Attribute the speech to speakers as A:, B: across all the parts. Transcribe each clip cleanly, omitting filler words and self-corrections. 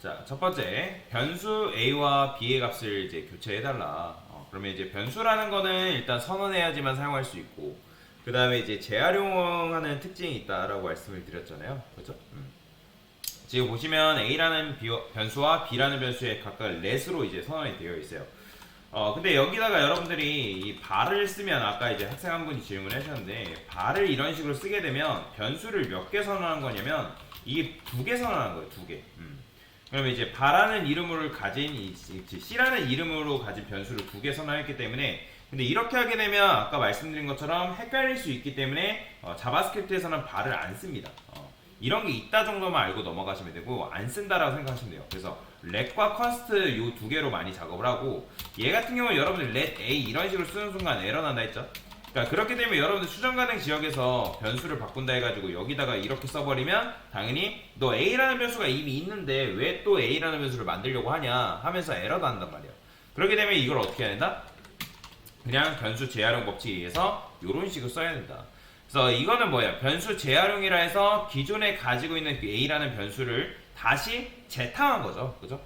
A: 자, 첫 번째, 변수 a와 b의 값을 이제 교체해달라. 그러면 이제 변수라는 거는 일단 선언해야지만 사용할 수 있고, 그 다음에 이제 재활용하는 특징이 있다라고 말씀을 드렸잖아요. 그죠? 지금 보시면 a라는 변수와 b라는 변수에 각각 let으로 이제 선언이 되어 있어요. 근데 여기다가 여러분들이 이 bar을 쓰면 아까 이제 학생 한 분이 질문을 하셨는데, bar을 이런 식으로 쓰게 되면 변수를 몇 개 선언한 거냐면 이게 두 개 선언한 거예요. 두 개. 그러면 이제 바라는 이름을 가진 C라는 이름으로 가진 변수를 두 개 선언했기 때문에, 근데 이렇게 하게 되면 아까 말씀드린 것처럼 헷갈릴 수 있기 때문에 자바스크립트에서는 바를 안 씁니다. 이런 게 있다 정도만 알고 넘어가시면 되고 안 쓴다라고 생각하시면 돼요. 그래서 let과 const 요 두 개로 많이 작업을 하고, 얘 같은 경우는 여러분들 let a 이런 식으로 쓰는 순간 에러 난다 했죠. 그러니까 그렇게 되면 여러분들 수정 가능 지역에서 변수를 바꾼다 해가지고 여기다가 이렇게 써버리면 당연히 너 a라는 변수가 이미 있는데 왜 또 a라는 변수를 만들려고 하냐 하면서 에러가 난단 말이에요. 그렇게 되면 이걸 어떻게 해야 된다? 그냥 변수 재활용 법칙에 의해서 이런 식으로 써야 된다. 그래서 이거는 뭐예요? 변수 재활용이라 해서 기존에 가지고 있는 그 a라는 변수를 다시 재탕한 거죠. 그죠?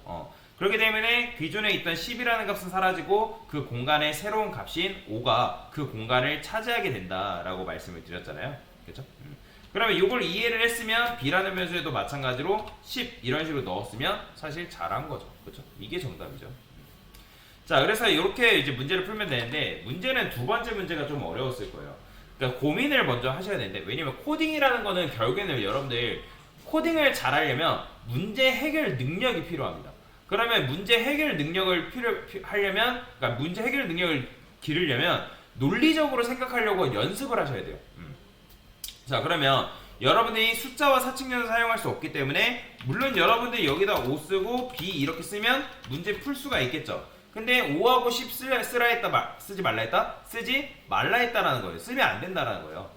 A: 그렇기 때문에 기존에 있던 10이라는 값은 사라지고 그 공간에 새로운 값인 5가 그 공간을 차지하게 된다라고 말씀을 드렸잖아요. 그죠? 그러면 이걸 이해를 했으면 b라는 변수에도 마찬가지로 10 이런 식으로 넣었으면 사실 잘한 거죠. 그죠? 이게 정답이죠. 자, 그래서 이렇게 이제 문제를 풀면 되는데, 문제는 두 번째 문제가 좀 어려웠을 거예요. 그러니까 고민을 먼저 하셔야 되는데, 왜냐면 코딩이라는 거는 결국에는 여러분들 코딩을 잘하려면 문제 해결 능력이 필요합니다. 그러면 문제 해결 능력을 하려면, 그러니까 문제 해결 능력을 기르려면 논리적으로 생각하려고 연습을 하셔야 돼요. 자, 그러면 여러분들이 숫자와 사칙연을 사용할 수 없기 때문에, 물론 여러분들이 여기다 5 쓰고 b 이렇게 쓰면 문제 풀 수가 있겠죠. 근데 5하고 10 쓰라 했다, 쓰지 말라 했다? 쓰지 말라 했다라는 거예요. 쓰면 안 된다라는 거예요.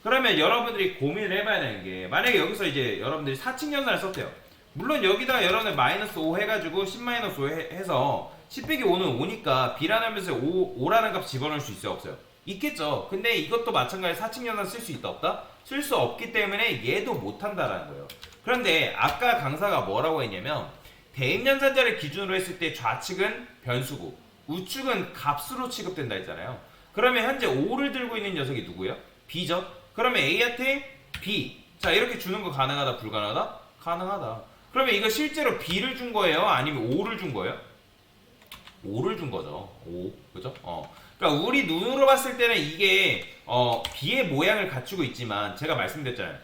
A: 그러면 여러분들이 고민을 해봐야 되는 게, 만약에 여기서 이제 여러분들이 사칙연산을 썼대요. 물론 여기다 여러분들 마이너스 5 해가지고 10 마이너스 5 해서 10 빼기 5는 5니까 b라는 변수에 5라는 값 집어넣을 수 있어요? 없어요? 있겠죠. 근데 이것도 마찬가지로 사칙연산 쓸 수 있다 없다? 쓸 수 없기 때문에 얘도 못한다라는 거예요. 그런데 아까 강사가 뭐라고 했냐면, 대입연산자를 기준으로 했을 때 좌측은 변수고 우측은 값으로 취급된다 했잖아요. 그러면 현재 5를 들고 있는 녀석이 누구예요? b죠. 그러면 a한테 b, 자 이렇게 주는 거 가능하다 불가능하다? 가능하다. 그러면 이거 실제로 b를 준 거예요? 아니면 5를 준 거예요? 5를 준 거죠. 5, 그죠? 그러니까 우리 눈으로 봤을 때는 이게 b의 모양을 갖추고 있지만, 제가 말씀드렸잖아요.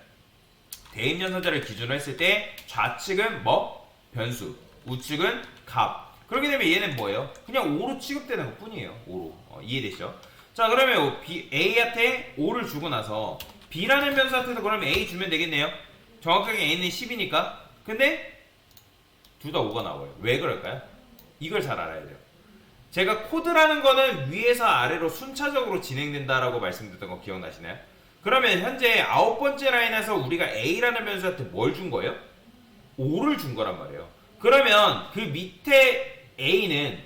A: 대입연산자를 기준으로 했을 때 좌측은 뭐? 변수, 우측은 값. 그렇게 되면 얘는 뭐예요? 그냥 5로 취급되는 것 뿐이에요. 5로. 이해되시죠? 자, 그러면 A한테 5를 주고 나서 B라는 변수한테도 그러면 A 주면 되겠네요. 정확하게 A는 10이니까. 근데 둘 다 5가 나와요. 왜 그럴까요? 이걸 잘 알아야 돼요. 제가 코드라는 거는 위에서 아래로 순차적으로 진행된다라고 말씀드렸던 거 기억나시나요? 그러면 현재 9번째 라인에서 우리가 A라는 변수한테 뭘 준 거예요? 5를 준 거란 말이에요. 그러면 그 밑에 A는,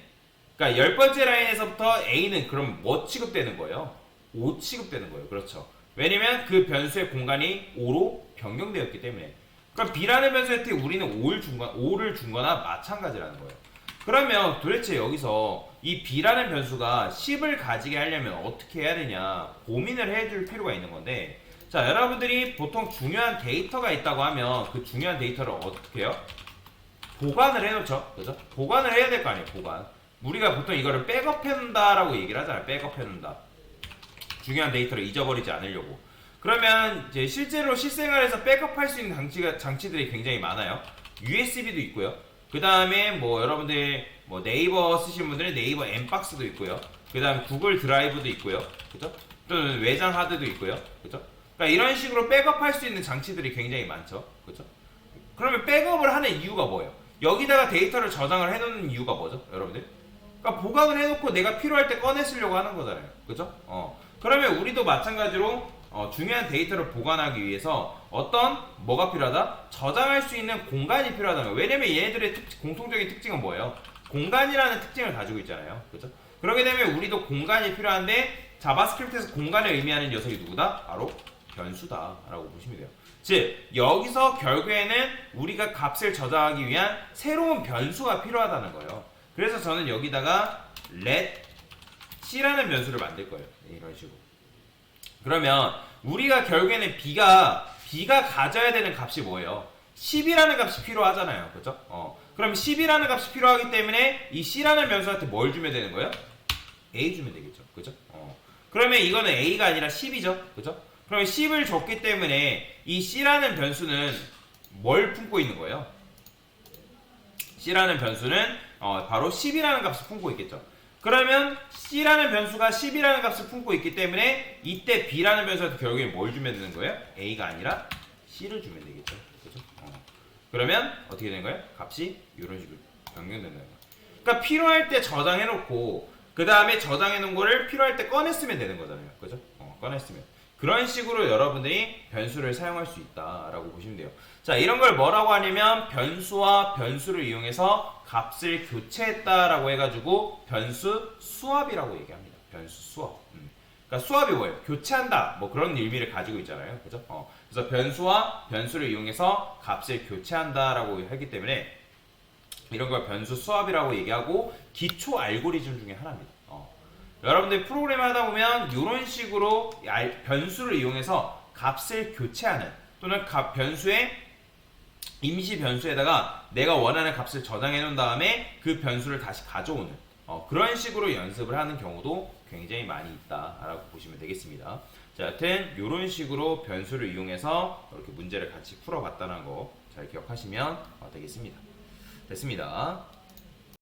A: 그러니까 10번째 라인에서부터 A는 그럼 뭐 취급되는 거예요? 5 취급되는 거예요. 그렇죠. 왜냐면 그 변수의 공간이 5로 변경되었기 때문에. 그러니까 B라는 변수한테 우리는 5를 준 거나 마찬가지라는 거예요. 그러면 도대체 여기서 이 B라는 변수가 10을 가지게 하려면 어떻게 해야 되냐 고민을 해줄 필요가 있는 건데, 자, 여러분들이 보통 중요한 데이터가 있다고 하면 그 중요한 데이터를 어떻게 해요? 보관을 해놓죠. 그죠? 보관을 해야 될 거 아니에요. 보관. 우리가 보통 이거를 백업해놓는다라고 얘기를 하잖아요. 백업해놓는다. 중요한 데이터를 잊어버리지 않으려고. 그러면 이제 실제로 실생활에서 백업할 수 있는 장치들이 굉장히 많아요. USB도 있고요. 그 다음에 뭐 여러분들 뭐 네이버 쓰시는 분들은 네이버 엠박스도 있고요. 그 다음에 구글 드라이브도 있고요. 그죠? 또는 외장 하드도 있고요. 그죠? 그러니까 이런 식으로 백업할 수 있는 장치들이 굉장히 많죠. 그렇죠? 그러면 백업을 하는 이유가 뭐예요? 여기다가 데이터를 저장을 해놓는 이유가 뭐죠? 여러분들? 그러니까 보관을 해놓고 내가 필요할 때 꺼내 쓰려고 하는 거잖아요. 그렇죠? 그러면 우리도 마찬가지로 중요한 데이터를 보관하기 위해서 어떤 뭐가 필요하다? 저장할 수 있는 공간이 필요하다는 거예요. 왜냐면 얘네들의 공통적인 특징은 뭐예요? 공간이라는 특징을 가지고 있잖아요. 그렇죠? 그렇게 되면 우리도 공간이 필요한데, 자바스크립트에서 공간을 의미하는 녀석이 누구다? 바로 변수다라고 보시면 돼요. 즉 여기서 결국에는 우리가 값을 저장하기 위한 새로운 변수가 필요하다는 거예요. 그래서 저는 여기다가 let c라는 변수를 만들 거예요. 이런 식으로. 그러면 우리가 결국에는 b가 가져야 되는 값이 뭐예요? 10이라는 값이 필요하잖아요. 그죠? 그럼 10이라는 값이 필요하기 때문에 이 c라는 변수한테 뭘 주면 되는 거예요? a 주면 되겠죠. 그죠? 그러면 이거는 a가 아니라 10이죠. 그죠? 그러면 10을 줬기 때문에 이 c라는 변수는 뭘 품고 있는 거예요? c라는 변수는 바로 10이라는 값을 품고 있겠죠. 그러면 c라는 변수가 10이라는 값을 품고 있기 때문에 이때 b라는 변수한테 결국에 뭘 주면 되는 거예요? a가 아니라 c를 주면 되겠죠. 그죠? 그러면 어떻게 되는 거예요? 값이 이런 식으로 변경된다는 거예요. 그러니까 필요할 때 저장해놓고 그 다음에 저장해놓은 거를 필요할 때 꺼냈으면 되는 거잖아요. 그죠? 꺼냈으면. 그런 식으로 여러분들이 변수를 사용할 수 있다라고 보시면 돼요. 자, 이런 걸 뭐라고 하냐면 변수와 변수를 이용해서 값을 교체했다라고 해가지고 변수 수합이라고 얘기합니다. 변수 수합. 그러니까 수합이 뭐예요? 교체한다. 뭐 그런 의미를 가지고 있잖아요. 그죠? 그래서 변수와 변수를 이용해서 값을 교체한다라고 하기 때문에 이런 걸 변수 수합이라고 얘기하고 기초 알고리즘 중에 하나입니다. 여러분들 프로그램을 하다 보면 이런 식으로 변수를 이용해서 값을 교체하는 또는 변수의 임시 변수에다가 내가 원하는 값을 저장해 놓은 다음에 그 변수를 다시 가져오는 그런 식으로 연습을 하는 경우도 굉장히 많이 있다라고 보시면 되겠습니다. 자, 여튼 이런 식으로 변수를 이용해서 이렇게 문제를 같이 풀어봤다는 거 잘 기억하시면 되겠습니다. 됐습니다.